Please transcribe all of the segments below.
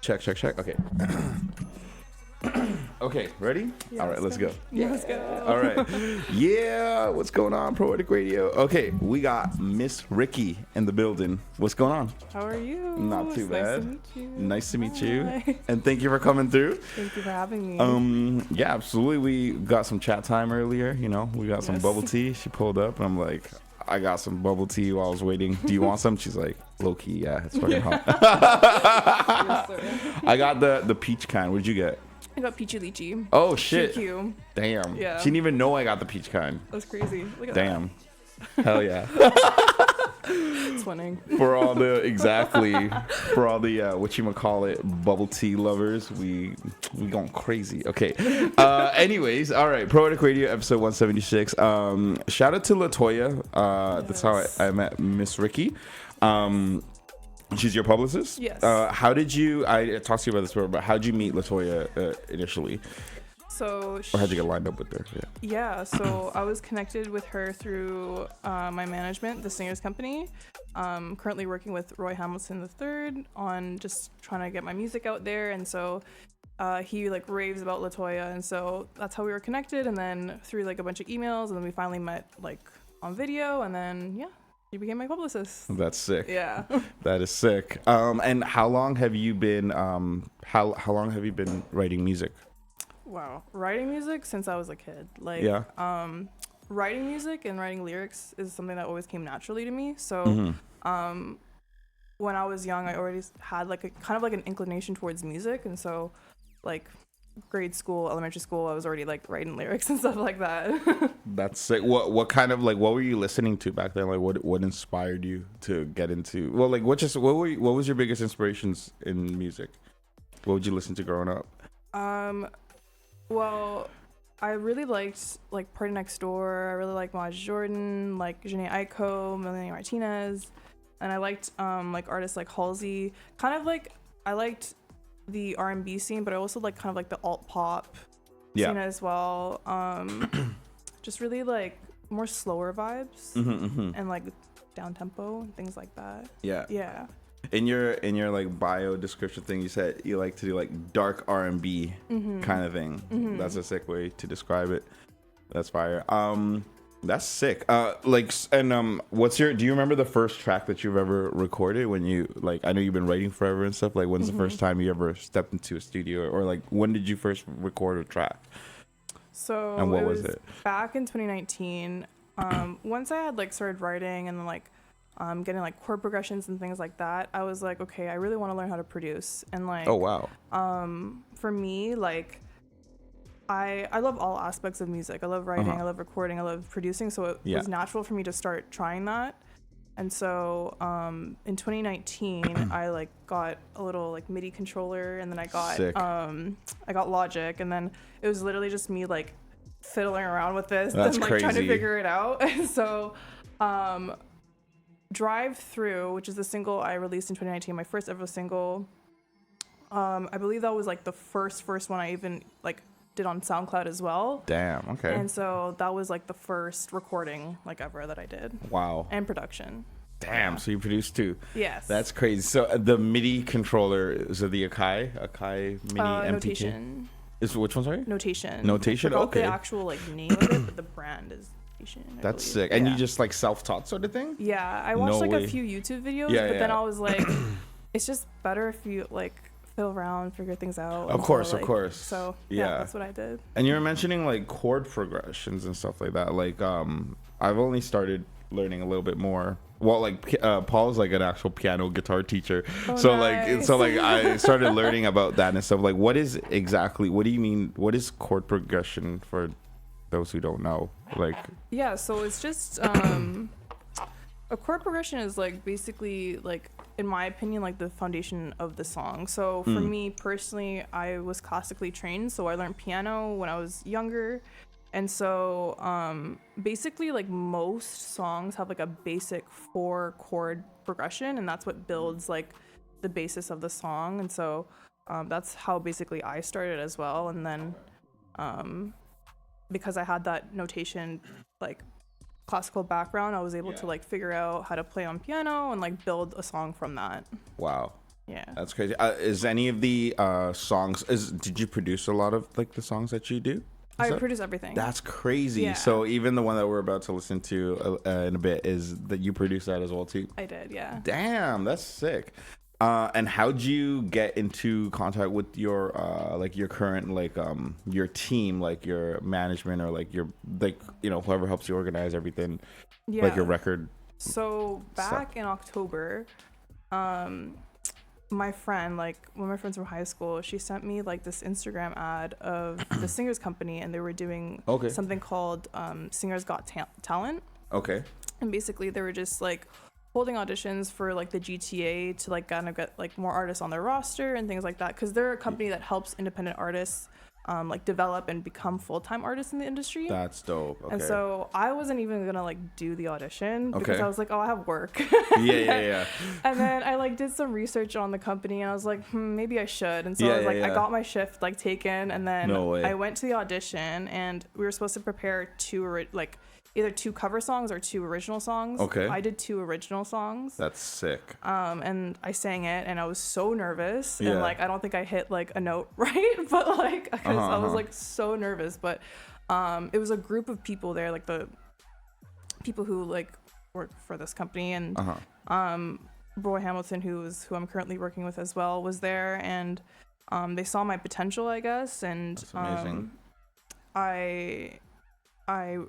Check, check, check. Okay. Okay, ready? Yeah, all right, let's go. Yeah, let's go. All right. Yeah, what's going on, Proetiq Radio? Okay, we got Miss Ricky in the building. What's going on? How are you? Not too It's bad. Nice to meet you. Nice to meet you. Hi. And thank you for coming through. Thank you for having me. Yeah, absolutely. We got some chat time earlier, you know. We got some Yes. bubble tea. She pulled up and I'm like, I got some bubble tea while I was waiting. Do you want some? She's like, low key, yeah, it's fucking hot. Yes, sir. I got the peach kind. What'd you get? I got peachy lychee. Oh shit. QQ. Damn. Yeah. She didn't even know I got the peach kind. That's crazy. Look at Damn. Hell yeah. that. It's funny. For all the whatchamacallit bubble tea lovers, we going crazy. Okay. Anyways, all right. Proetiq Radio episode 176. Shout out to Latoya. That's how I met Miss Ricky. She's your publicist? Yes. How did you, I talked to you about this before, but how did you meet Latoya initially? So Or how'd you get lined up with her? yeah, so I was connected with her through my management, the Singers Company. Currently working with Roy Hamilton III on just trying to get my music out there, and so he like raves about Latoya, and so that's how we were connected. And then through like a bunch of emails, and then we finally met like on video, and then yeah, she became my publicist. That's sick. Yeah. That is sick. And how long have you been how long have you been writing music? Wow, writing music since I was a kid. Like, Yeah. Writing music and writing lyrics is something that always came naturally to me. So, when I was young, I already had like a kind of like an inclination towards music, and so, like, grade school, elementary school, I was already like writing lyrics and stuff like that. That's sick. What kind of like what were you listening to back then? Like what inspired you to get into? Well, like what was your biggest inspirations in music? What would you listen to growing up? Well, I really liked like Party Next Door. I really liked Maj Jordan, like Janae Aiko, Melanie Martinez, and I liked like artists like Halsey. Kind of like I liked the R&B scene, but I also like kind of like the alt pop scene as well. Just really like more slower vibes and like down tempo and things like that. Yeah. In your like bio description thing, you said you like to do like dark R&B kind of thing. That's a sick way to describe it. That's fire. That's sick. What's do you remember the first track that you've ever recorded when you like? I know you've been writing forever and stuff. Like, when's the first time you ever stepped into a studio, or like when did you first record a track? So and what was it? Back in 2019. Once I had like started writing and like getting like chord progressions and things like that, I was like, okay, I really want to learn how to produce. And like, oh wow. For me, like, I love all aspects of music. I love writing, I love recording, I love producing. So it was natural for me to start trying that. And so in 2019, I like got a little like MIDI controller, and then I got Logic, and then it was literally just me like fiddling around with this and like crazy. trying to figure it out. And so Drive Through, which is the single I released in 2019, my first ever single. I believe that was like the first one I even like did on SoundCloud as well. Damn. Okay. And so that was like the first recording like ever that I did. Wow. And production. Damn. Yeah. So you produced too. Yes. That's crazy. So the MIDI controller, is it the Akai Mini MTK? Notation. Which one? Sorry. Notation. Notation. Okay. The actual like name of it, but the brand is. That's sick. And you just like self-taught sort of thing? Yeah, I watched a few YouTube videos, but then I was like, it's just better if you like fiddle around, figure things out. Of course. So yeah, that's what I did. And you were mentioning like chord progressions and stuff like that. Like I've only started learning a little bit more. Well, like Paul's like an actual piano guitar teacher, so nice. like I started learning about that and stuff. Like, what do you mean? What is chord progression for those who don't know? Like, yeah, so it's just a chord progression is like basically like, in my opinion, like the foundation of the song. So for me personally, I was classically trained, so I learned piano when I was younger. And so basically like most songs have like a basic 4 chord progression, and that's what builds like the basis of the song. And so that's how basically I started as well. And then because I had that notation like classical background, I was able to like figure out how to play on piano and like build a song from that. Wow. Yeah. That's crazy. Is any of the songs? Did you produce a lot of like the songs that you do? I produce everything. That's crazy. Yeah. So even the one that we're about to listen to in a bit is that you produce that as well too. I did, yeah. Damn, that's sick. And how'd you get into contact with your like your current like your team, like your management or like your like whoever helps you organize everything, Yeah. like your record? So back in October, my friend, like one of my friends from high school, she sent me like this Instagram ad of the Singers Company, and they were doing something called Singers Got Talent. Okay. And basically they were just like holding auditions for like the GTA to like kind of get like more artists on their roster and things like that, because they're a company that helps independent artists like develop and become full-time artists in the industry. That's dope. Okay. And so I wasn't even gonna like do the audition because I was like, oh, I have work. Yeah. And then I like did some research on the company, and I was like, maybe I should. And so I was like, I got my shift like taken, and then I went to the audition, and we were supposed to prepare either 2 cover songs or 2 original songs. Okay. I did 2 original songs. That's sick. And I sang it, and I was so nervous, and like I don't think I hit like a note right, but like because I was like so nervous. But it was a group of people there, like the people who like work for this company, and Roy Hamilton, who I'm currently working with as well, was there, and they saw my potential, I guess, and that's amazing. I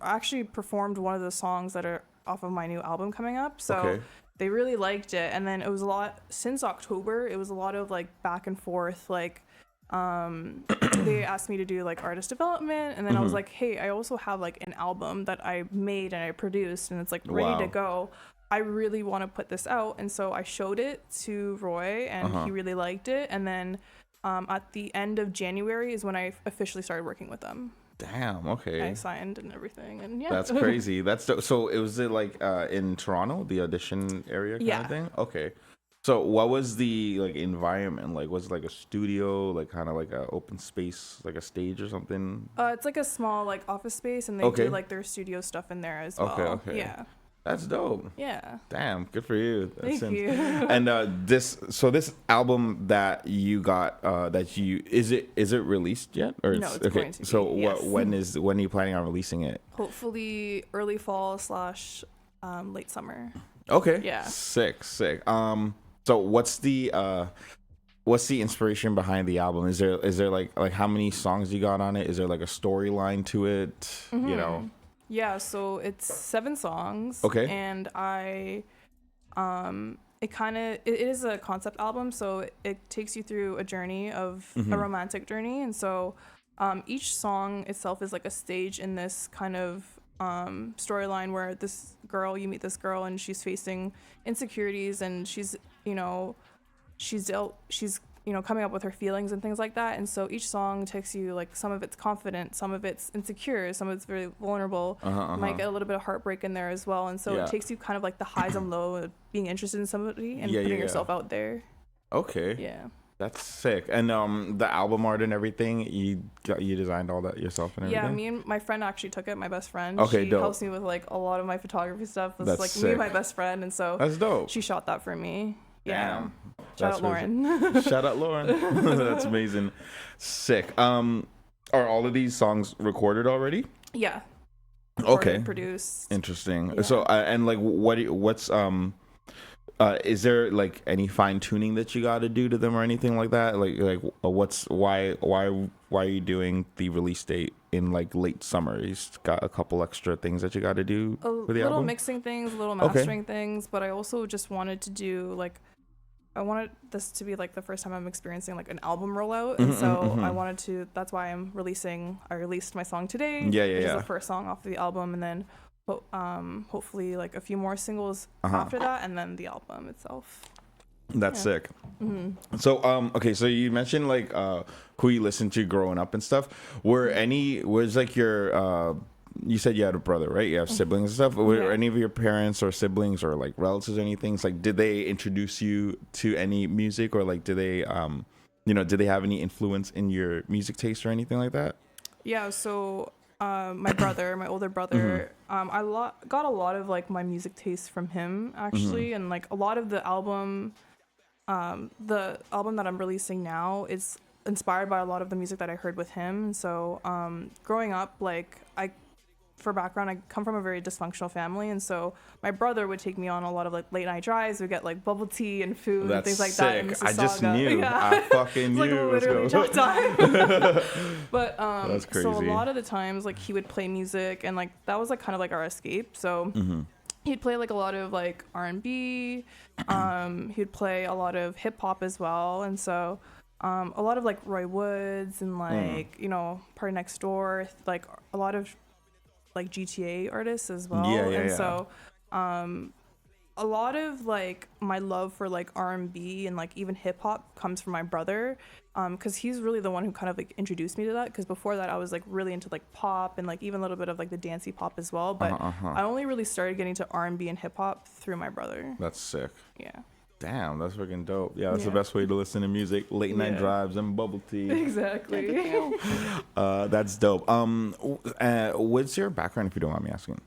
actually performed one of the songs that are off of my new album coming up. So they really liked it. And then it was a lot, since October, it was a lot of like back and forth. Like they asked me to do like artist development. And then I was like, hey, I also have like an album that I made and I produced, and it's like ready to go. I really want to put this out. And so I showed it to Roy, and he really liked it. And then at the end of January is when I officially started working with them. Damn. Okay. I signed and everything, and yeah. That's crazy. That's so. It was it like in Toronto, the audition area kind of thing. Okay. So what was the like environment like? Was it like a studio, like kind of like a open space, like a stage or something? It's like a small like office space, and they do like their studio stuff in there as well. Okay. Yeah. That's dope. Yeah. Damn, good for you. Thank you. And this album that you got is it released yet, or no, it's going to be. So when are you planning on releasing it? Hopefully early fall / late summer. Okay. Yeah. Sick. So what's the inspiration behind the album? Is there like how many songs you got on it? Is there like a storyline to it? Yeah, so it's 7 songs. Okay. And it is a concept album, so it takes you through a journey of a romantic journey. And so each song itself is like a stage in this kind of storyline where you meet this girl, and she's facing insecurities, and she's coming up with her feelings and things like that. And so each song takes you, like, some of it's confident, some of it's insecure, some of it's very vulnerable. Might get a little bit of heartbreak in there as well. And so it takes you kind of like the highs and lows of being interested in somebody and putting yourself out there. Okay. Yeah. That's sick. And the album art and everything, you designed all that yourself and everything? Yeah, me and my friend actually took it, my best friend. Okay, she dope. helps me with like a lot of my photography stuff. It's That's like sick. me and my best friend, and so that's dope. She shot that for me. Yeah. Damn. Shout out Lauren. Shout out Lauren. That's amazing. Sick. Are all of these songs recorded already? Yeah. Okay. Produced. Interesting. Yeah. So and like what's is there like any fine tuning that you got to do to them or anything like that? Like why are you doing the release date in like late summer? You got a couple extra things that you got to do for the album? Little mixing things, little mastering things, but I also just wanted to do like, I wanted this to be like the first time I'm experiencing like an album rollout, and so I wanted to. That's why I released my song today. Which is the first song off of the album, and then hopefully like a few more singles after that, and then the album itself. That's sick. So okay, so you mentioned like who you listened to growing up and stuff. Was like your you said you had a brother, right? You have siblings and stuff. Were any of your parents or siblings or like relatives or anything, like did they introduce you to any music, or like did they did they have any influence in your music taste or anything like that? Yeah, so my older brother, I got a lot of like my music taste from him actually, and like a lot of the album the album that I'm releasing now is inspired by a lot of the music that I heard with him. So growing up, like for background, I come from a very dysfunctional family, and so my brother would take me on a lot of like late night drives. We get like bubble tea and food and things like that in Mississauga. I just knew. Yeah. I fucking knew. Like literally chat time. But that's crazy. So a lot of the times, like he would play music, and like that was like kind of like our escape. So he'd play like a lot of like R&B. He'd play a lot of hip hop as well, and so a lot of like Roy Woods and like you know Party Next Door, like a lot of like GTA artists as well. So a lot of like my love for like R&B and like even hip hop comes from my brother, because he's really the one who kind of like introduced me to that, because before that I was like really into like pop and like even a little bit of like the dancey pop as well, but I only really started getting to R&B and hip hop through my brother. That's sick. Yeah. Damn, that's freaking dope. Yeah, that's the best way to listen to music. Late night drives and bubble tea. Exactly. That's dope. What's your background, if you don't mind me asking?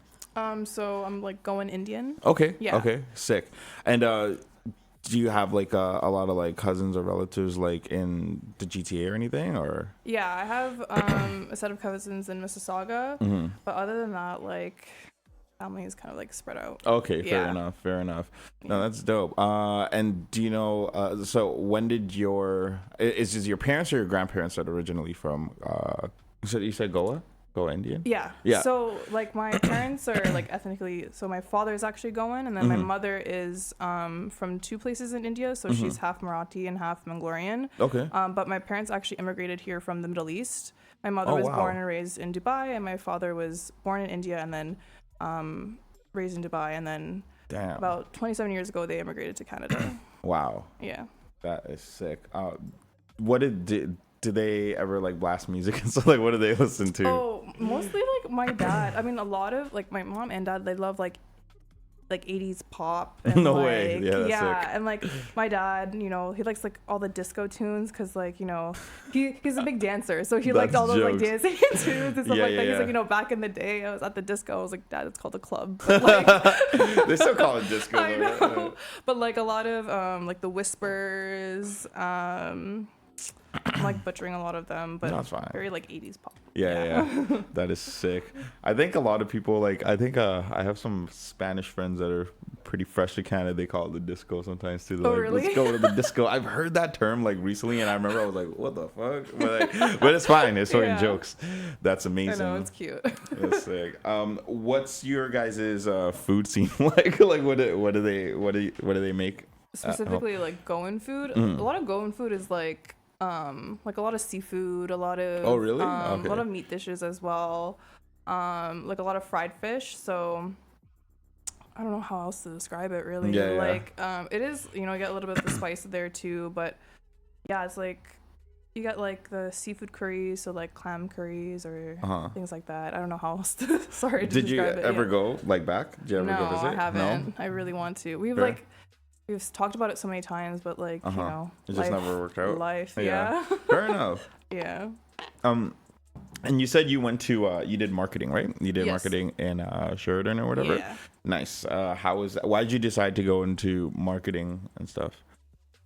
So I'm like going Indian. Okay. Yeah. Okay. Sick. And do you have like a lot of like cousins or relatives like in the GTA or anything, or? Yeah, I have a set of cousins in Mississauga, but other than that, like family is kind of like spread out. Okay, fair enough. No, that's dope. And do you know, so when did is it your parents or your grandparents that originally from, you said Goa Indian? Yeah. So like my parents are like ethnically, so my father is actually Goan, and then my mother is from two places in India, so she's half Marathi and half Mongolian. Okay. But my parents actually immigrated here from the Middle East. My mother was born and raised in Dubai, and my father was born in India and then raised in Dubai, and then about 27 years ago they immigrated to Canada. Wow. Yeah. That is sick. What did they ever like blast music and stuff? Like, what do they listen to? Oh, mostly like my dad. I mean, a lot of like my mom and dad, they love like 80s pop. And, no like, way. Yeah, that's sick. And like my dad, you know, he likes like all the disco tunes, because like, you know, he's a big dancer, so he liked all those like dancing tunes and stuff like that. He's like, you know, back in the day I was at the disco, I was like, Dad, it's called a club. But, like, they still call it disco. I know. But like a lot of like the Whispers, I'm like butchering a lot of them, but that's fine. Very like 80s pop. Yeah. That is sick. I think a lot of people like, I have some Spanish friends that are pretty fresh to Canada. They call it the disco sometimes too. They're like, really? Let's go to the disco. I've heard that term like recently, and I remember I was like, what the fuck? But it's fine. It's fucking jokes. That's amazing. I know, it's cute. That's sick. What's your guys' food scene like? Like what do they make? Specifically like Goan food. A lot of Goan food is like a lot of seafood, a lot of a lot of meat dishes as well, like a lot of fried fish. So I don't know how else to describe it really. It is, you know, you get a little bit of the spice there too, but yeah, it's like you get like the seafood curries, so like clam curries or things like that. I don't know how else to describe it. Did you ever go like back? Did you ever go visit? I haven't. No? I really want to. We've talked about it so many times, but like, you know, it just never worked out. Life, Fair enough. Yeah. And you said you went to you did marketing, right? You did marketing in Sheridan or whatever. Yeah. Nice. How was that? Why did you decide to go into marketing and stuff?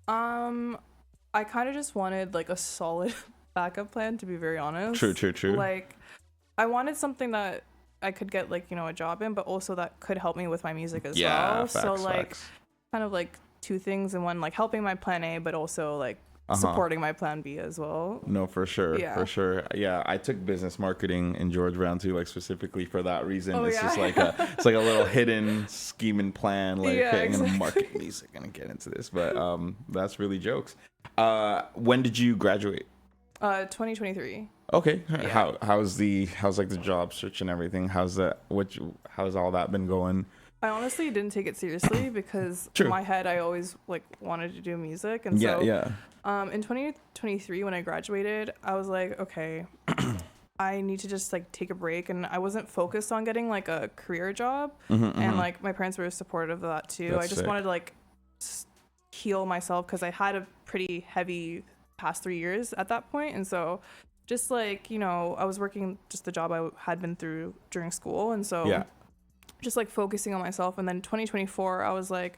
I kind of just wanted like a solid backup plan, to be very honest. True. Like, I wanted something that I could get like, you know, a job in, but also that could help me with my music as well. So like, kind of like two things in one, like helping my plan A, but also like supporting my plan B as well. No, for sure. Yeah, I took business marketing in George Brown too, like specifically for that reason. Just like it's like a little hidden scheme and plan, like I'm gonna market music, gonna get into this, but that's really jokes. When did you graduate? 2023. Okay. How's like the job search and everything? How's all that been going? I honestly didn't take it seriously because in my head I always like wanted to do music, and so in 2023 when I graduated, I was like, okay, I need to just like take a break, and I wasn't focused on getting like a career job, and like my parents were supportive of that too. I just wanted to like heal myself because I had a pretty heavy past 3 years at that point, and so just like, you know, I was working just the job I had been through during school, and so just like focusing on myself. And then 2024 I was like,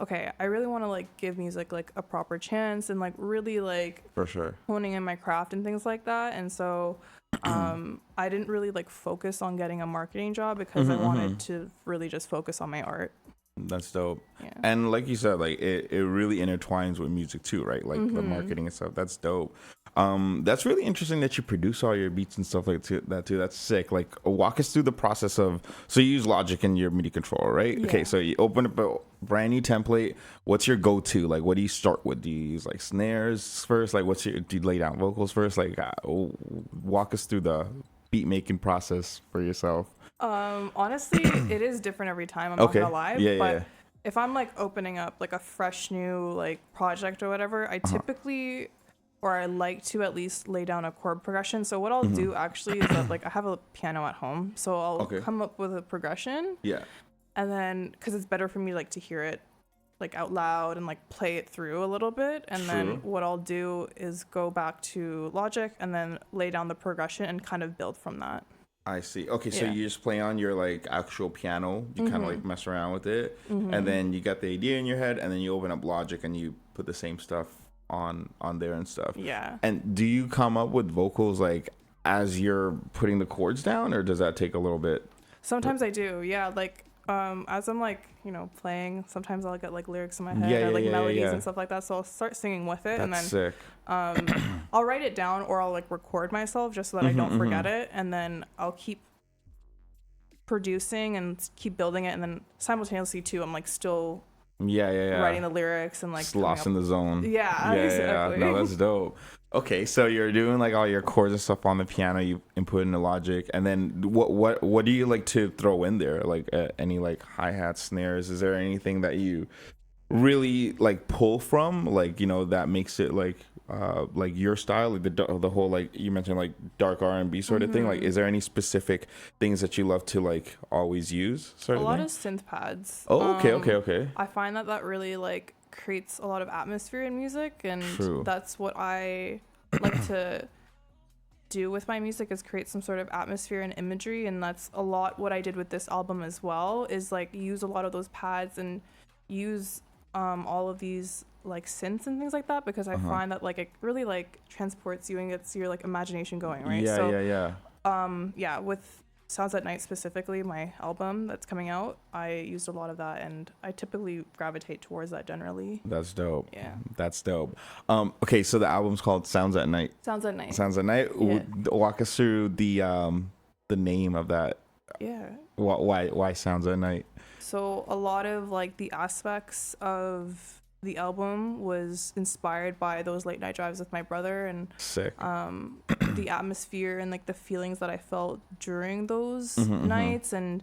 okay, I really want to like give music like a proper chance and like really like For sure. honing in my craft and things like that. And so I didn't really like focus on getting a marketing job because I wanted to really just focus on my art. That's dope. Yeah. And like you said, like it really intertwines with music too, right? Like the marketing and stuff. That's dope. That's really interesting that you produce all your beats and stuff like that too. That's sick. Like walk us through the process of, so you use Logic in your MIDI controller, right? Yeah. Okay, so you open up a brand new template. What's your go-to? Like what do you start with? Do you use like snares first? Like do you lay down vocals first? Like walk us through the beat making process for yourself. Honestly, it is different every time. I'm not gonna lie. Yeah, but yeah. if I'm like opening up like a fresh new like project or whatever, I typically or I like to at least lay down a chord progression. So what I'll do actually is that like I have a piano at home, so I'll come up with a progression. Yeah. And then because it's better for me like to hear it like out loud and like play it through a little bit. And then what I'll do is go back to Logic and then lay down the progression and kind of build from that. I see. Okay, so you just play on your like actual piano. You kind of like mess around with it, and then you got the idea in your head, and then you open up Logic and you put the same stuff on there and stuff. Yeah. And do you come up with vocals like as you're putting the chords down, or does that take a little bit? Sometimes I do. Yeah, like as I'm like playing, sometimes I'll get like lyrics in my head or like melodies and stuff like that. So I'll start singing with it, and then sick. I'll write it down or I'll like record myself just so that I don't forget it, and then I'll keep producing and keep building it, and then simultaneously too, I'm like still writing the lyrics and like lost in the zone. Yeah, exactly. No, that's dope. Okay, so you're doing like all your chords and stuff on the piano. You input into Logic, and then what do you like to throw in there? Like any like hi-hats, snares? Is there anything that you really like pull from, like that makes it like your style, like the whole, like you mentioned, like dark R&B sort of thing? Like is there any specific things that you love to like always use sort of a lot thing? of synth pads. Okay. I find that really like creates a lot of atmosphere in music, and that's what I like to do with my music, is create some sort of atmosphere and imagery. And that's a lot what I did with this album as well, is like use a lot of those pads and use all of these like synths and things like that, because I find that like it really like transports you and gets your like imagination going, right? Yeah, with Sounds at Night specifically, my album that's coming out, I used a lot of that, and I typically gravitate towards that generally. That's dope. Yeah, that's dope. Okay, so the album's called Sounds at Night. Sounds at Night. Sounds at Night. Yeah. Walk us through the name of that. Yeah. Why Sounds at Night? So a lot of like the aspects of the album was inspired by those late night drives with my brother, and sick. The atmosphere and like the feelings that I felt during those nights, and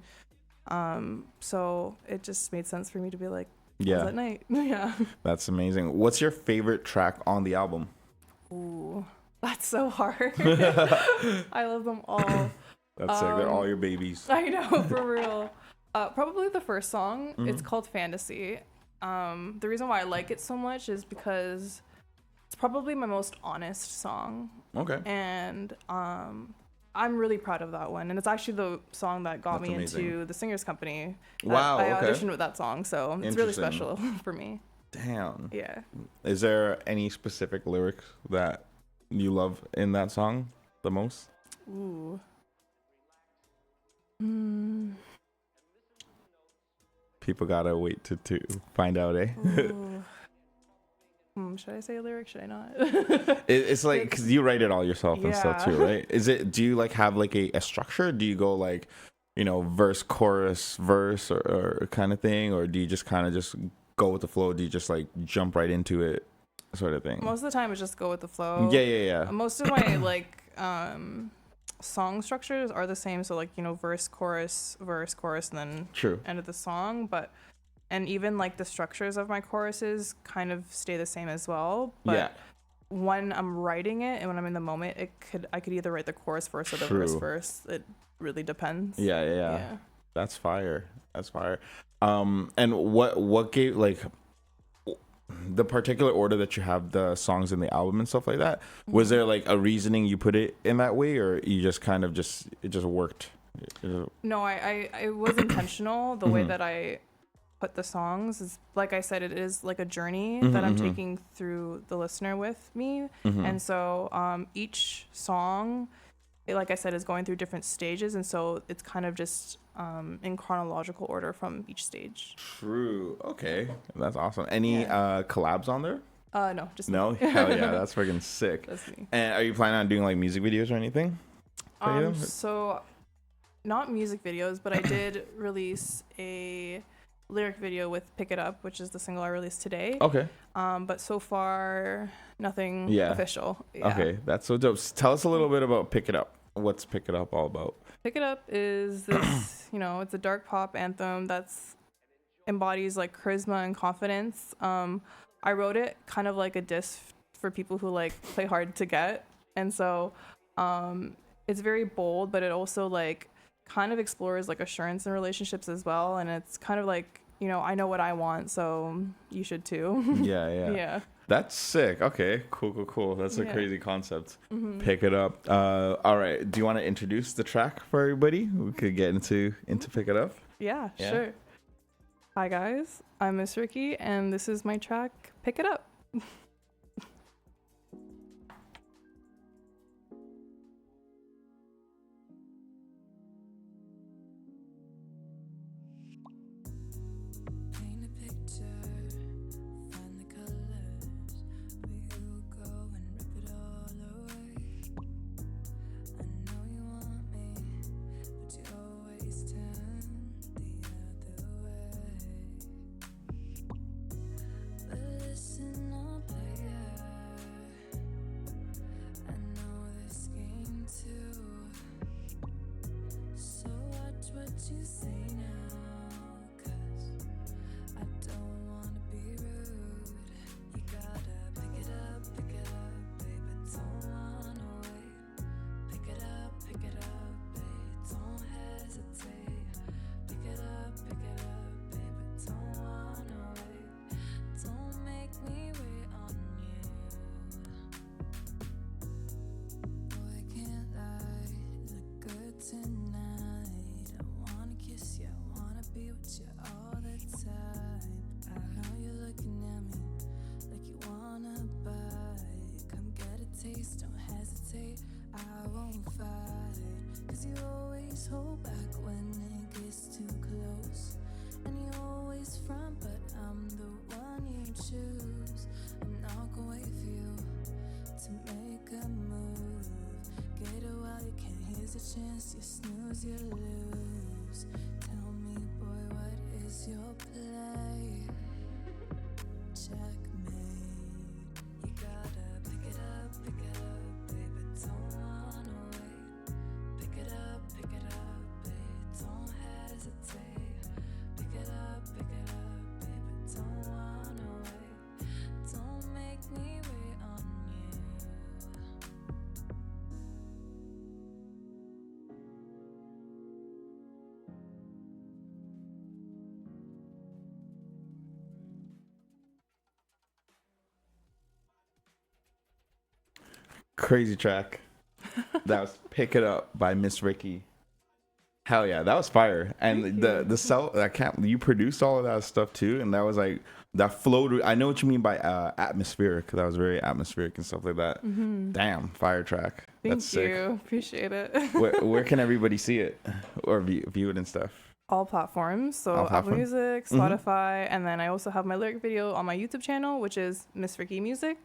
so it just made sense for me to be like, Sounds at Night. Yeah, that's amazing. What's your favorite track on the album? Ooh, that's so hard. I love them all. That's sick. They're all your babies. I know, for real. Probably the first song. It's called Fantasy. The reason why I like it so much is because it's probably my most honest song. Okay. And I'm really proud of that one. And it's actually the song that got me into the Singers Company. Wow. I auditioned with that song, so it's really special for me. Damn. Yeah. Is there any specific lyrics that you love in that song the most? Ooh. People gotta wait to find out, eh? Should I say a lyric? Should I not? It's like, because you write it all yourself and stuff too, right? Do you like have like a structure? Do you go like, verse, chorus, verse, or kind of thing? Or do you just kind of just go with the flow? Do you just like jump right into it sort of thing? Most of the time it's just go with the flow. Yeah. Most of my like song structures are the same, so like verse, chorus, and then end of the song. And even like the structures of my choruses kind of stay the same as well, but when I'm writing it and when I'm in the moment, I could either write the chorus first or the verse first. It really depends. Yeah. That's fire. And what gave like the particular order that you have the songs in the album and stuff like that? Was there like a reasoning you put it in that way, or you just kind of it just worked? No, I it was intentional the way that I put the songs is, like I said, it is like a journey that I'm taking through the listener with me. And so each song, like I said, is going through different stages, and so it's kind of just in chronological order from each stage. True. Okay, that's awesome. Any collabs on there? No, just No. me. Hell yeah, that's freaking sick. That's me. And are you planning on doing like music videos or anything? So not music videos, but I did release a lyric video with Pick It Up, which is the single I released today. Okay. But so far nothing official. Yeah. Okay, that's so dope. Tell us a little bit about Pick It Up. What's Pick It Up all about? Pick It Up is this, it's a dark pop anthem that's embodies like charisma and confidence. I wrote it kind of like a diss for people who like play hard to get. And so it's very bold, but it also like kind of explores like assurance in relationships as well. And it's kind of like, I know what I want, so you should too. Yeah. That's sick. Okay, cool. That's a crazy concept. Pick It Up. All right. Do you want to introduce the track for everybody? We could get into Pick It Up. Yeah, sure. Hi guys, I'm Miss Ricky, and this is my track, Pick It Up. You say now, 'cause I don't wanna be rude. You gotta pick it up, baby, don't wanna wait. Pick it up, babe, don't hesitate. Pick it up, baby, don't wanna wait. Don't make me wait on you. Boy, can't lie, you look good tonight. Be with you all the time. I know you're looking at me like you wanna bite. Come get a taste, don't hesitate, I won't fight. 'Cause you always hold back when it gets too close. And you always front, but I'm the one you choose. I'm not gonna wait for you to make a move. Get it while you can, here's a chance, you snooze, you lose. Tell me, boy, what is your play? Checkmate. You gotta pick it up, baby, don't wanna wait. Pick it up, babe, don't hesitate. Pick it up, baby, don't wanna wait. Don't make me wait on you. Crazy track. That was Pick It Up by Miss Ricky. Hell yeah, that was fire. And the cell, you produced all of that stuff too, and that was like that flowed. I know what you mean by atmospheric. That was very atmospheric and stuff like that. Damn, fire track. Thank That's you. Sick. Appreciate it. Where can everybody see it or view it and stuff? All platforms, so Apple Music, Spotify, and then I also have my lyric video on my YouTube channel, which is Miss Ricky Music.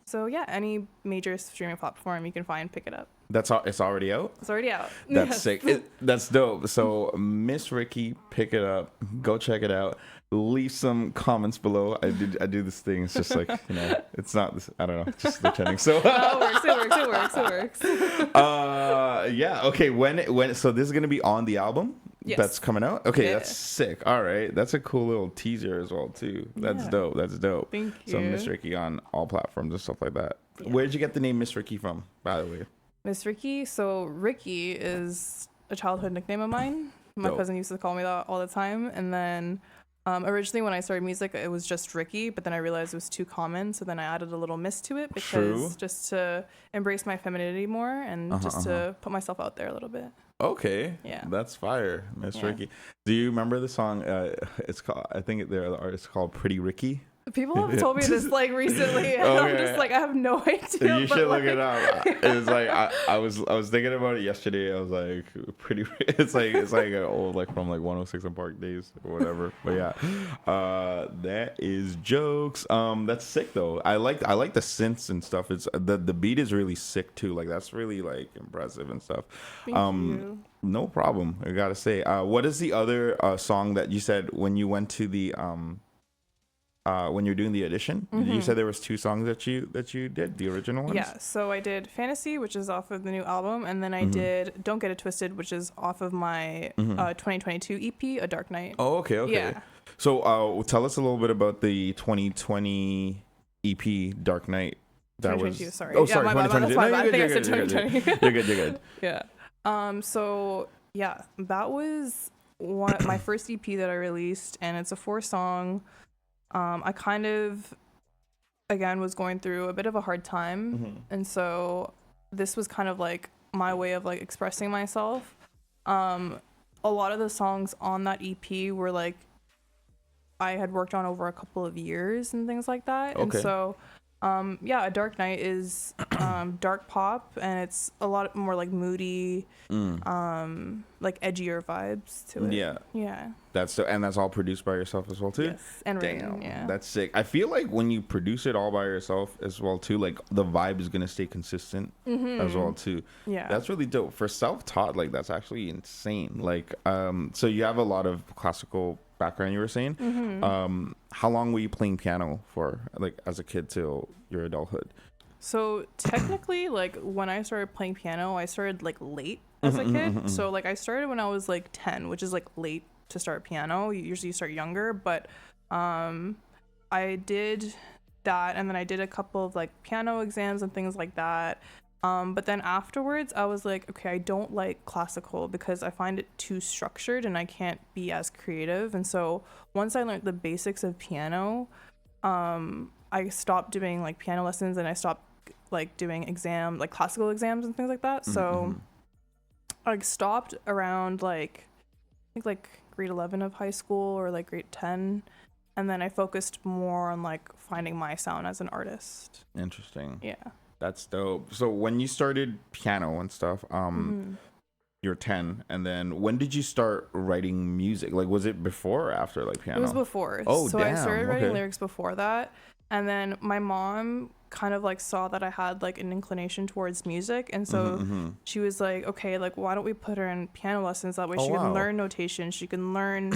So yeah, any major streaming platform you can find, Pick It Up. It's already out? It's already out. That's sick. That's dope. So Miss Ricky, Pick It Up. Go check it out. Leave some comments below. I do this thing. It's just like, it's not this, I don't know, just pretending. So it works. Yeah. Okay. When so this is gonna be on the album? Yes. That's coming out? Okay, Yeah. That's sick. All right. That's a cool little teaser as well too. That's dope. Thank you. So Miss Ricky on all platforms and stuff like that. Yeah. Where'd you get the name Miss Ricky from, by the way? Miss Ricky. So Ricky is a childhood nickname of mine. My cousin used to call me that all the time. And then originally when I started music, it was just Ricky, but then I realized it was too common. So then I added a little miss to it just to embrace my femininity more and just to put myself out there a little bit. Okay. Yeah. That's fire, Miss Yeah. Ricky. Do you remember the song? It's called. I think the artist called Pretty Ricky. People have told me this like recently, and I'm just like, I have no idea. You but, should like, look it up. It's like I was thinking about it yesterday. I was like, pretty. It's like an old like from like 106 and Park days or whatever. But yeah, that is jokes. That's sick though. I like the synths and stuff. It's the beat is really sick too. Like that's really like impressive and stuff. Thank you. No problem. I gotta say. What is the other song that you said when you went to the when you're doing the audition? You said there was 2 songs that you did, the original ones? Yeah, so I did Fantasy, which is off of the new album, and then I did Don't Get It Twisted, which is off of my 2022 EP, A Dark Night. Oh, okay. Yeah. So tell us a little bit about the 2020 EP, Dark Night. That 2022, was sorry. Oh, Yeah, sorry, my bad, 2022. that's my bad. I you're think I good, said you're good, 2020. You're good. You're good. Yeah. So yeah, that was my first EP that I released, and it's a 4-song. I kind of, again, was going through a bit of a hard time, and so this was kind of like my way of like expressing myself. A lot of the songs on that EP were like I had worked on over a couple of years and things like that. Okay. And so yeah, A Dark Night is dark pop, and it's a lot more like moody, like edgier vibes to it. Yeah. That's all produced by yourself as well too. Yes, and written. Yeah. That's sick. I feel like when you produce it all by yourself as well too, like the vibe is gonna stay consistent as well too. Yeah. That's really dope for self-taught. Like that's actually insane. Like so you have a lot of classical background, you were saying. How long were you playing piano for, like as a kid till your adulthood? So technically, like when I started playing piano, I started like late as a kid. So like I started when I was like 10, which is like late to start piano. Usually you start younger, but I did that, and then I did a couple of like piano exams and things like that. But then afterwards I was like, okay, I don't like classical because I find it too structured and I can't be as creative. And so once I learned the basics of piano, I stopped doing like piano lessons, and I stopped like doing like classical exams and things like that. So I stopped around like I think like grade 11 of high school or like grade 10, and then I focused more on like finding my sound as an artist. Interesting. Yeah. That's dope. So when you started piano and stuff, you're 10, and then when did you start writing music? Like was it before or after like piano? It was before. Oh, so damn. I started writing Okay. lyrics before that, and then my mom kind of like saw that I had like an inclination towards music, and so she was like, okay, like why don't we put her in piano lessons, that way she can learn notation, she can learn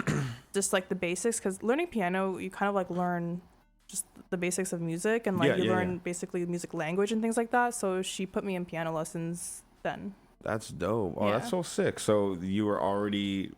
just like the basics, because learning piano you kind of like learn just the basics of music, and like you learn basically music language and things like that. So she put me in piano lessons then. That's dope. Oh, that's so sick. So you were already,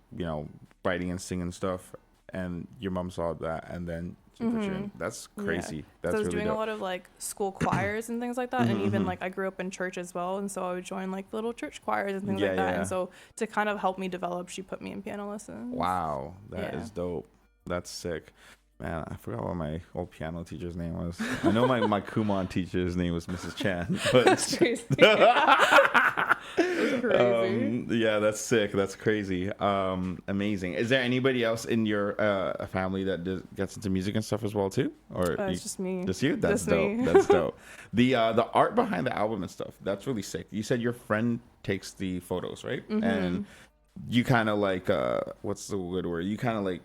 writing and singing stuff, and your mom saw that, and then she put you in. That's crazy. That's so I was really doing dope. a lot of like school choirs and things like that, and even like I grew up in church as well, and so I would join like little church choirs and things like that. And so to kind of help me develop, she put me in piano lessons. Wow, that is dope. That's sick. Man, I forgot what my old piano teacher's name was. I know my Kumon teacher's name was Mrs. Chan. But That's crazy. That's crazy. Yeah, that's sick. That's crazy. Amazing. Is there anybody else in your family that gets into music and stuff as well too? Or it's just me. Just you? That's Just dope. me. That's dope. The art behind the album and stuff, that's really sick. You said your friend takes the photos, right? And you kind of like what's the good word? You kind of like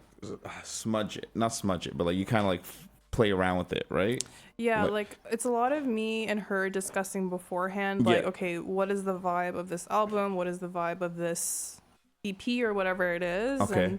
not smudge it, but like you kind of like play around with it, right? Yeah, like it's a lot of me and her discussing beforehand, like, okay, what is the vibe of this album? What is the vibe of this EP or whatever it is? Okay.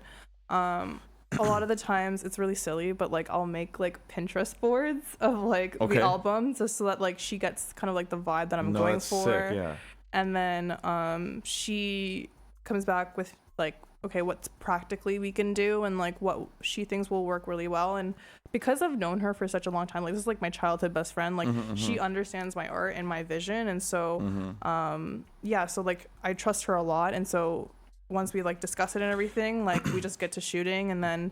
And a lot of the times it's really silly, but like I'll make like Pinterest boards of like the album just so that like she gets kind of like the vibe that I'm going for. Sick, yeah. And then she comes back with like, okay, what's practically we can do, and like what she thinks will work really well. And because I've known her for such a long time, like this is like my childhood best friend, like she understands my art and my vision, and so so like I trust her a lot, and so once we like discuss it and everything, like we just get to shooting, and then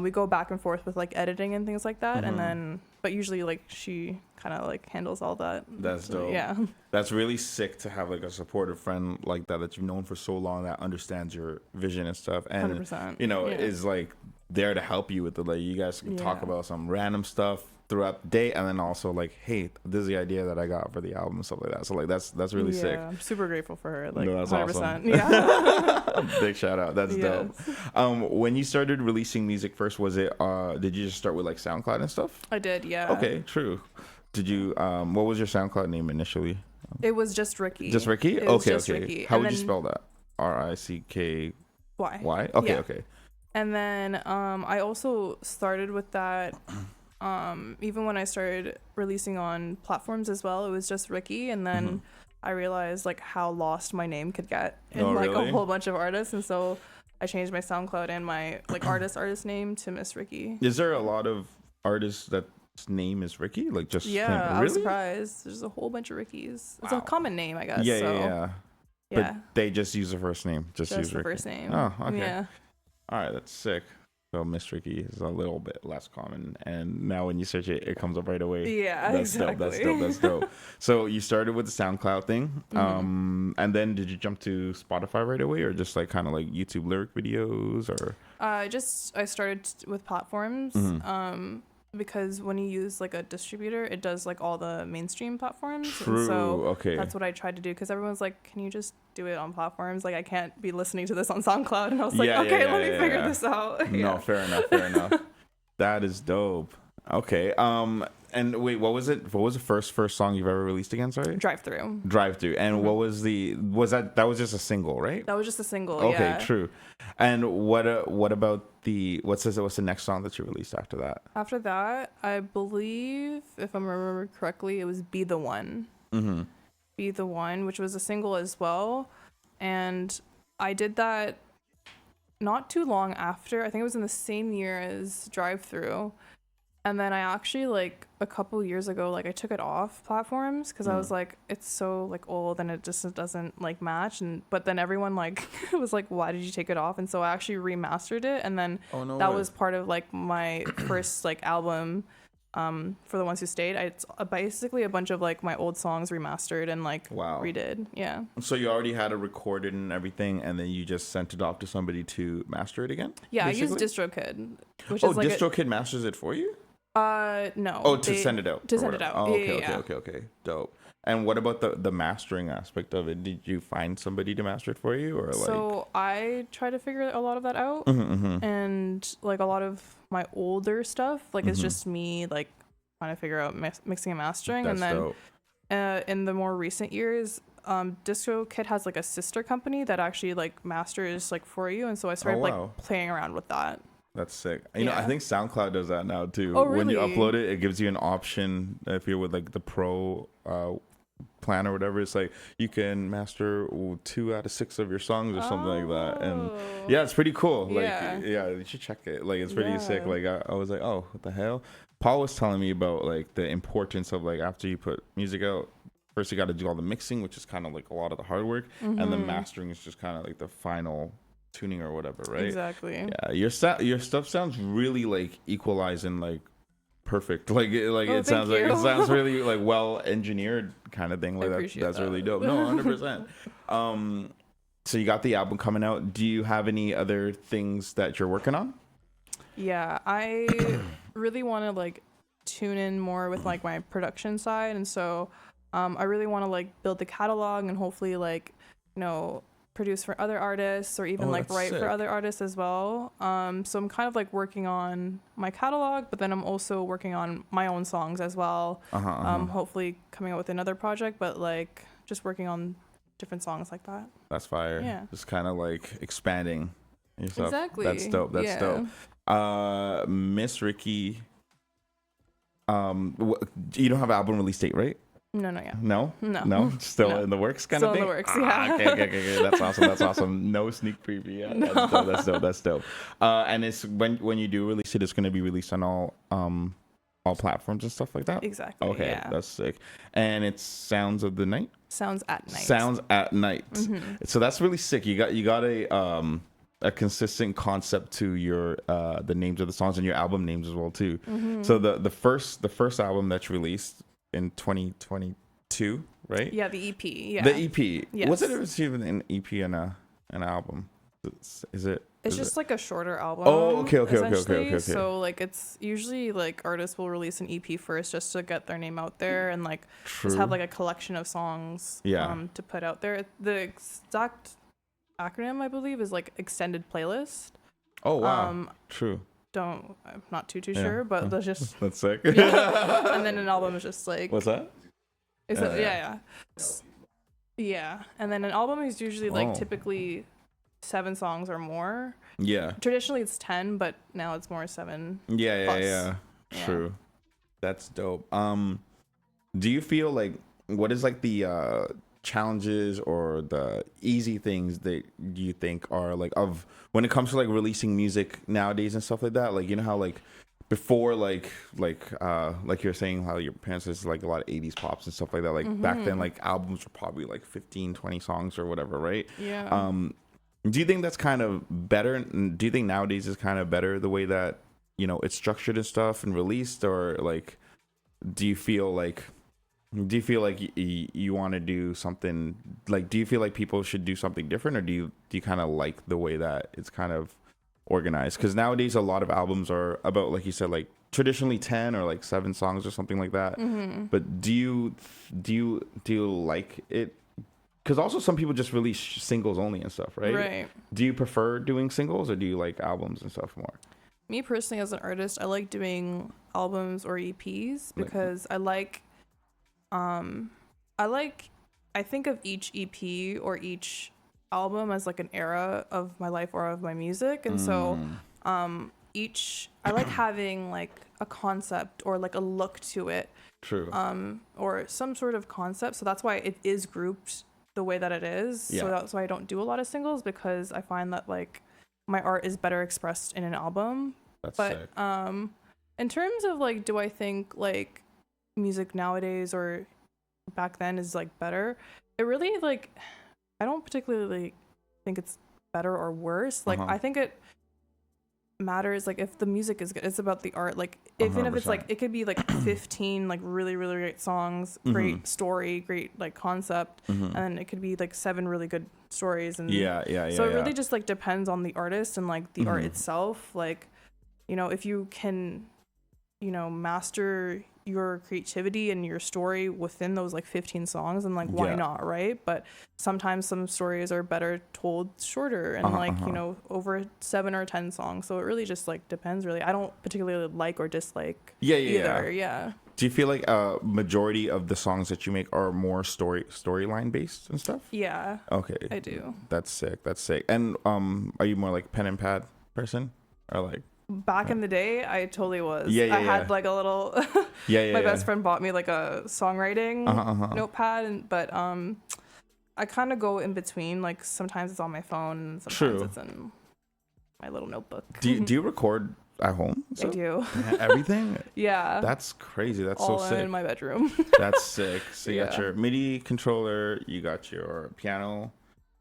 we go back and forth with like editing and things like that, and then but usually like she kind of like handles all that. That's dope. Yeah, that's really sick to have like a supportive friend like that you've known for so long that understands your vision and stuff, and 100%. you know Yeah. is like there to help you with it. Like you guys can talk about some random stuff throughout the day, and then also like, hey, this is the idea that I got for the album and stuff like that. So like that's really sick. I'm super grateful for her. Like No, that's 100%. awesome. Yeah. Big shout out. That's dope. When you started releasing music first, was it did you just start with like SoundCloud and stuff? I did. Yeah. Okay, true. Did you what was your SoundCloud name initially? It was just Ricky. Just Ricky? It was Okay, just okay. Ricky. How And would you then- spell that? RICKY? Why? Okay, Yeah. okay. And then I also started with that even when I started releasing on platforms as well. It was just Ricky, and then I realized like how lost my name could get in like really? a whole bunch of artists, and so I changed my SoundCloud and my like artist name to Miss Ricky. Is there a lot of artists that's name is Ricky? Like just Yeah, plain- I really? was surprised. There's a whole bunch of Rickies. It's Wow. a common name, I guess. Yeah, so, yeah. yeah. But they just use the first name. Just use the Ricky. first name. Oh, okay. Yeah. All right, that's sick. So Miss Ricky is a little bit less common, and now when you search it, it comes up right away. Yeah, That's exactly. dope. That's dope. That's dope. So you started with the SoundCloud thing, and then did you jump to Spotify right away, or just like kind of like YouTube lyric videos, or? I started with platforms because when you use like a distributor, it does like all the mainstream platforms. True. And so Okay. that's what I tried to do, because everyone's like, can you just do it on platforms? Like I can't be listening to this on SoundCloud. And I was like, Yeah, okay, yeah, let me yeah, figure yeah. this out. No, Yeah. fair enough. Fair enough. That is dope. Okay. And wait, what was it? What was the first song you've ever released again? Sorry. Drive through. Drive Through. And what was that was just a single, right? That was just a single. Okay, yeah. true. And what about what's the next song that you released after that? After that, I believe, if I'm remembering correctly, it was Be the One. Mm-hmm. Be the One, which was a single as well. And I did that not too long after. I think it was in the same year as Drive Through. And then I actually, like, a couple years ago, like, I took it off platforms because I was like, it's so, like, old and it just doesn't, like, match. But then everyone, like, was like, why did you take it off? And so I actually remastered it. And then that was part of, like, my first, like, album for The Ones Who Stayed. It's basically a bunch of, like, my old songs remastered and, like, redid. Yeah. So you already had it recorded and everything, and then you just sent it off to somebody to master it again? Yeah, basically? I use DistroKid. Which Oh, is like DistroKid masters it for you? No. Oh, to send it out. To or send it whatever. out. Oh, Yeah, okay. Dope. And what about the mastering aspect of it? Did you find somebody to master it for you, or like? So I try to figure a lot of that out, and like a lot of my older stuff, like it's just me like trying to figure out mixing and mastering. That's and then dope. in the more recent years, DistroKid has like a sister company that actually like masters like for you, and so I started like playing around with that. That's sick. You know, I think SoundCloud does that now too. Oh, When you really? upload it, it gives you an option if you're with like the pro plan or whatever. It's like you can master 2 out of 6 of your songs or something like that. And yeah, it's pretty cool. Like, yeah, you should check it. Like, it's pretty sick. Like, I was like, oh, what the hell? Paul was telling me about like the importance of like after you put music out, first you got to do all the mixing, which is kind of like a lot of the hard work, and the mastering is just kind of like the final tuning or whatever, right? Exactly. Yeah, your stuff sounds really like equalizing, like perfect. Like it sounds like it sounds really like well engineered kind of thing. Like that's really dope. No, 100%. So you got the album coming out. Do you have any other things that you're working on? Yeah, I really want to like tune in more with like my production side, and so I really want to like build the catalog and hopefully like, you know, produce for other artists or even like write for other artists as well. So I'm kind of like working on my catalog, but then I'm also working on my own songs as well. Hopefully coming out with another project, but like just working on different songs like that. That's fire. Yeah. Just kind of like expanding yourself. Exactly. That's dope. That's dope. Miss Ricky, you don't have an album release date, right? No, yeah. No. Still in the works, kind of thing. Still in the works, yeah. Okay. That's awesome. That's awesome. No sneak preview. Yeah, that's dope. And it's when you do release it, it's going to be released on all all platforms and stuff like that? Exactly. Okay, Yeah. that's sick. And it's Sounds of the Night? Sounds at night. Sounds at Night. So that's really sick. You got a consistent concept to your the names of the songs and your album names as well too. So the first album that's released in 2022, right? Yeah, the EP. Yeah. The EP. Yes. What's the difference between an EP and an album? Is it? It's is just it? like a shorter album. Oh, okay. essentially. So like it's usually like artists will release an EP first just to get their name out there and like just have like a collection of songs to put out there. The exact acronym I believe is like extended playlist. Oh wow. True. I'm not too sure, but that's just that's sick. yeah. And then an album is just like what's that? Yeah. And then an album is usually like typically 7 songs or more. Yeah. Traditionally it's 10, but now it's more 7. Yeah. True. That's dope. Do you feel like what is like the challenges or the easy things that you think are like of when it comes to like releasing music nowadays and stuff like that? Like, you know how like before like you're saying how your parents is like a lot of 80s pops and stuff like that, like back then like albums were probably like 15-20 songs or whatever, right? Yeah. Do you think that's kind of better? Do you think nowadays is kind of better the way that, you know, it's structured and stuff and released, or like do you feel like you want to do something, like do you feel like people should do something different, or do you kind of like the way that it's kind of organized? Because nowadays a lot of albums are about, like you said, like traditionally 10 or like 7 songs or something like that. But do you like it? Because also some people just release singles only and stuff, right? Right. Do you prefer doing singles or do you like albums and stuff more? Me personally as an artist, I like doing albums or EPs because I think of each EP or each album as like an era of my life or of my music. And so I like having like a concept or like a look to it. True. Or some sort of concept. So that's why it is grouped the way that it is. Yeah. So that's why I don't do a lot of singles, because I find that like my art is better expressed in an album. That's but sick. in terms of like, do I think like music nowadays or back then is like better? It really like, I don't particularly think it's better or worse. Like I think it matters like if the music is good, it's about the art. Like even if it's like, it could be like 15 like really really great songs, great story, great like concept, and then it could be like 7 really good stories. And so it really just like depends on the artist and like the art itself. Like, you know, if you can, you know, master your creativity and your story within those like 15 songs, and like why not, right? But sometimes some stories are better told shorter and like you know, over 7 or 10 songs. So it really just like depends really. I don't particularly like or dislike either. Yeah. Do you feel like majority of the songs that you make are more storyline based and stuff? Yeah. Okay. I do. That's sick. And are you more like pen and pad person, or like back in the day I totally was. I had like a little my best friend bought me like a songwriting notepad, but I kind of go in between. Like sometimes it's on my phone and sometimes it's in my little notebook. Do you record at home? I do. Everything? Yeah. That's crazy. That's all so sick. in my bedroom. That's sick. So you got your MIDI controller, you got your piano,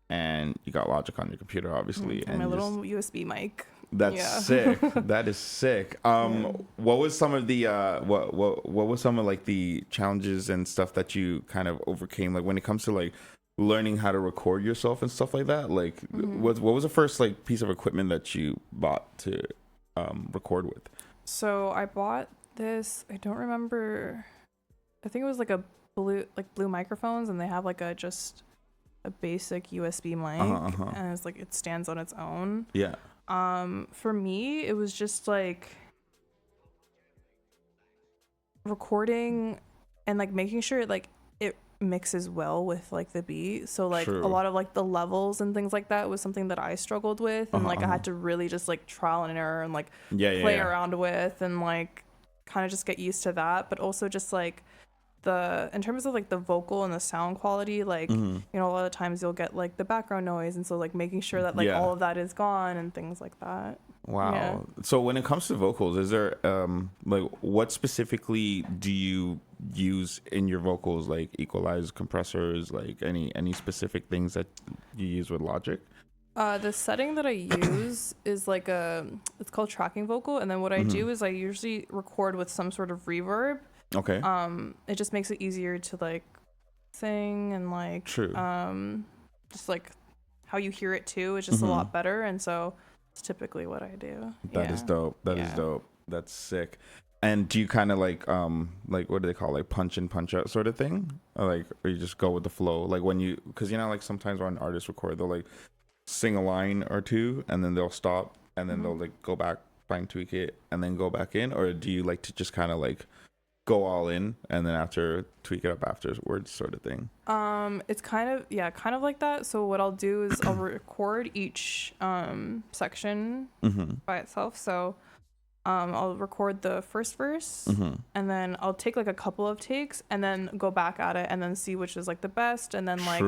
and you got Logic on your computer, obviously. And my little USB mic. That's sick. That is sick. What was some of the what was some of like the challenges and stuff that you kind of overcame, like when it comes to like learning how to record yourself and stuff like that? Like what was the first like piece of equipment that you bought to record with? So I bought this, I don't remember, I think it was like a blue microphones, and they have like a basic USB mic, and it's like it stands on its own. Yeah. For me, it was just like recording and like making sure like it mixes well with like the beat. So like a lot of like the levels and things like that was something that I struggled with, and like I had to really just like trial and error and like play around with and like kind of just get used to that. But also just like in terms of like the vocal and the sound quality, like you know, a lot of times you'll get like the background noise, and so like making sure that like all of that is gone and things like that. Wow. Yeah. So when it comes to vocals, is there like what specifically do you use in your vocals, like equalize, compressors, like any specific things that you use with Logic? The setting that I use is like it's called tracking vocal, and then what I do is I usually record with some sort of reverb. Okay. It just makes it easier to like sing and like True. just like how you hear it too is just a lot better, and so it's typically what I do. That is dope. That is dope. That's sick. And do you kind of like what do they call, like punch in, punch out sort of thing, or you just go with the flow, like when you, because you know, like sometimes when artists record, they'll like sing a line or two and then they'll stop and then they'll like go back, fine tweak it, and then go back in, or do you like to just kind of like go all in and then after tweak it up afterwards sort of thing? It's kind of like that. So what I'll do is I'll record each section by itself. So I'll record the first verse and then I'll take like a couple of takes and then go back at it and then see which is like the best, and then like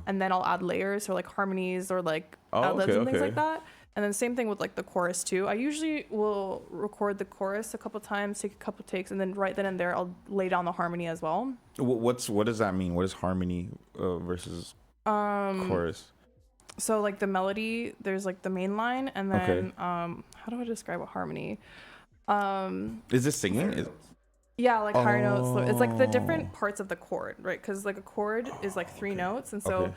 and then I'll add layers or like harmonies or like ad-libs and things like that. And then same thing with like the chorus too. I usually will record the chorus a couple times, take a couple takes, and then right then and there I'll lay down the harmony as well. What does that mean? What is harmony versus chorus? So like the melody, there's like the main line, and then how do I describe a harmony? Is this singing? Yeah, like higher notes. It's like the different parts of the chord, right? Because like a chord is like 3 notes, and so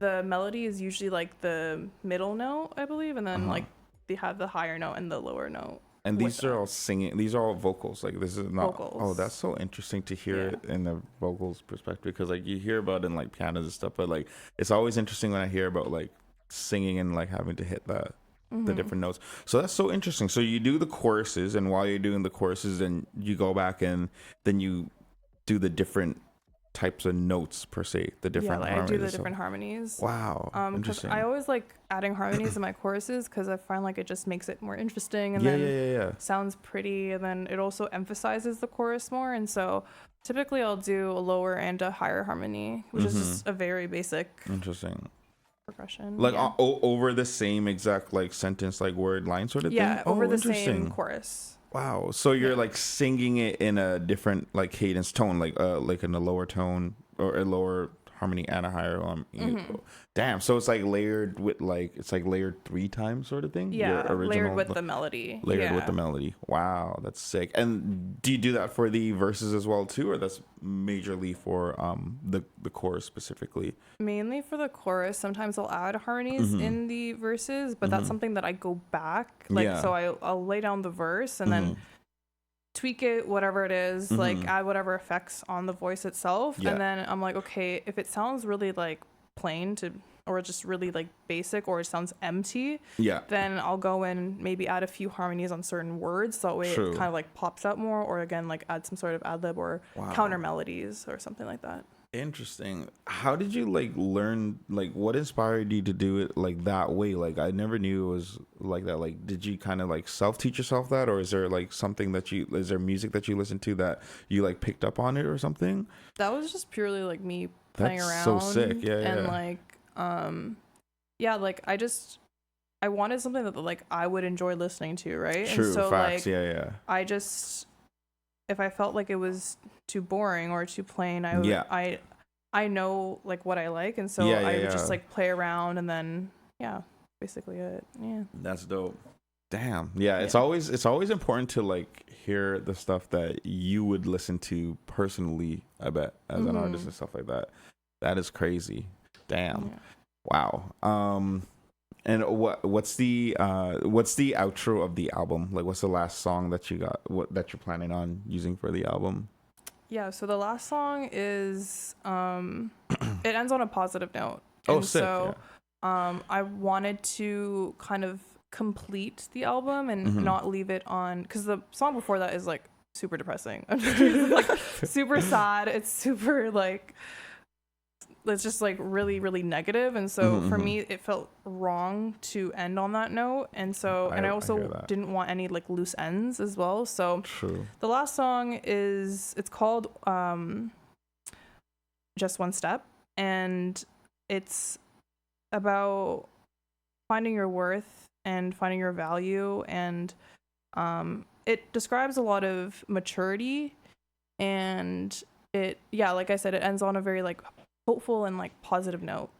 the melody is usually like the middle note, I believe, and then like they have the higher note and the lower note. And these are all singing. These are all vocals. Like this is not. Vocals. Oh, that's so interesting to hear it in the vocals perspective, because like you hear about it in like pianos and stuff, but like it's always interesting when I hear about like singing and like having to hit that the different notes. So that's so interesting. So you do the choruses, and while you're doing the choruses, then you go back and then you do the different types of notes per se, the different harmonies. I do the different harmonies. Wow. Because I always like adding harmonies in my choruses because I find like it just makes it more interesting, and sounds pretty, and then it also emphasizes the chorus more. And so typically I'll do a lower and a higher harmony, which is just a very basic progression. Like over the same exact like sentence, like word line sort of thing? Yeah, over the same chorus. Wow. So you're like singing it in a different like cadence tone, like in a lower tone or a lower harmony and a higher damn. So it's like layered with like, it's like layered 3 times sort of thing. Yeah, layered with the melody. Layered with the melody. Wow, that's sick. And do you do that for the verses as well too, or that's majorly for the chorus specifically? Mainly for the chorus. Sometimes I'll add harmonies in the verses, but that's something that I go back. Like so I'll lay down the verse and then tweak it, whatever it is, like add whatever effects on the voice itself, and then I'm like, okay, if it sounds really like plain or just really like basic, or it sounds empty, then I'll go in, maybe add a few harmonies on certain words, so that way it kind of like pops out more, or again like add some sort of ad-lib or counter melodies or something like that. Interesting. How did you like learn, like what inspired you to do it like that way? Like I never knew it was like that. Like did you kind of like self-teach yourself that, or is there like something is there music that you listen to that you like picked up on it or something? That was just purely like me playing around. So sick. And like like I wanted something that like I would enjoy listening to, right? True. And so facts. like I just, if I felt like it was too boring or too plain, I know like what I like, and so I would just like play around, and then basically it. That's dope. Damn. It's always important to like hear the stuff that you would listen to personally, I bet, as an artist and stuff like that. That is crazy. Damn. Wow. And what's the outro of the album? Like what's the last song that you got, that you're planning on using for the album? Yeah, so the last song is it ends on a positive note. Oh, and sick. So I wanted to kind of complete the album and not leave it on, because the song before that is like super depressing. It's like super sad. It's super like, it's just like really, really negative. And so for me, it felt wrong to end on that note. And so, I also didn't want any like loose ends as well. So the last song it's called just one step, and it's about finding your worth and finding your value, and it describes a lot of maturity, and it, yeah, like I said, it ends on a very like hopeful and like positive note.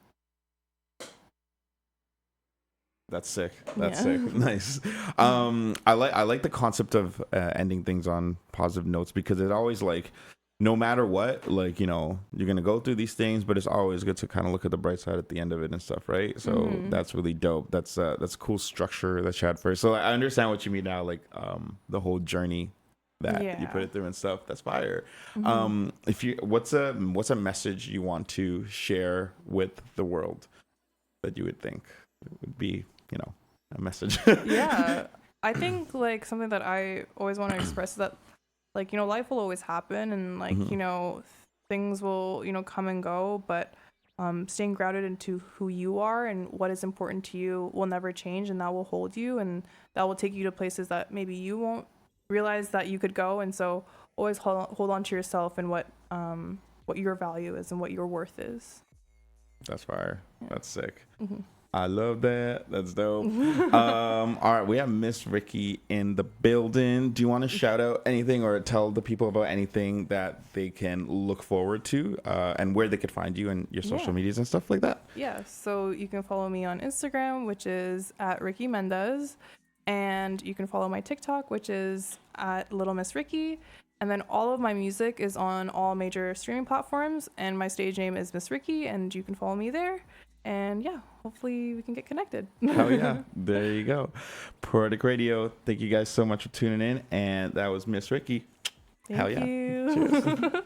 That's sick. That's Yeah. sick. Nice. I like the concept of ending things on positive notes, because it always, like, no matter what, like, you're gonna go through these things, but it's always good to kind of look at the bright side at the end of it and stuff, right? So that's really dope. That's cool structure that you had first. So I understand what you mean now, like the whole journey that you Yeah. put it through and stuff. That's fire. If you what's a message you want to share with the world that you would think would be, a message? Yeah, I think like something that I always want to express is that, like, life will always happen, and like, things will, come and go, but staying grounded into who you are and what is important to you will never change, and that will hold you, and that will take you to places that maybe you won't realize that you could go. And so always hold on to yourself and what your value is and what your worth is. That's fire. Yeah. That's sick. Mm-hmm. I love that. That's dope. All right, we have Miss Ricky in the building. Do you want to shout out anything or tell the people about anything that they can look forward to, and where they could find you and your social medias and stuff like that? Yeah, so you can follow me on Instagram, which is at Ricky Mendez, and you can follow my TikTok, which is at Little Miss Ricky. And then all of my music is on all major streaming platforms, and my stage name is Miss Ricky, and you can follow me there. And yeah, hopefully we can get connected. Hell yeah. There you go. Proetiq Radio. Thank you guys so much for tuning in. And that was Miss Ricky. Thank Hell yeah. you. Cheers.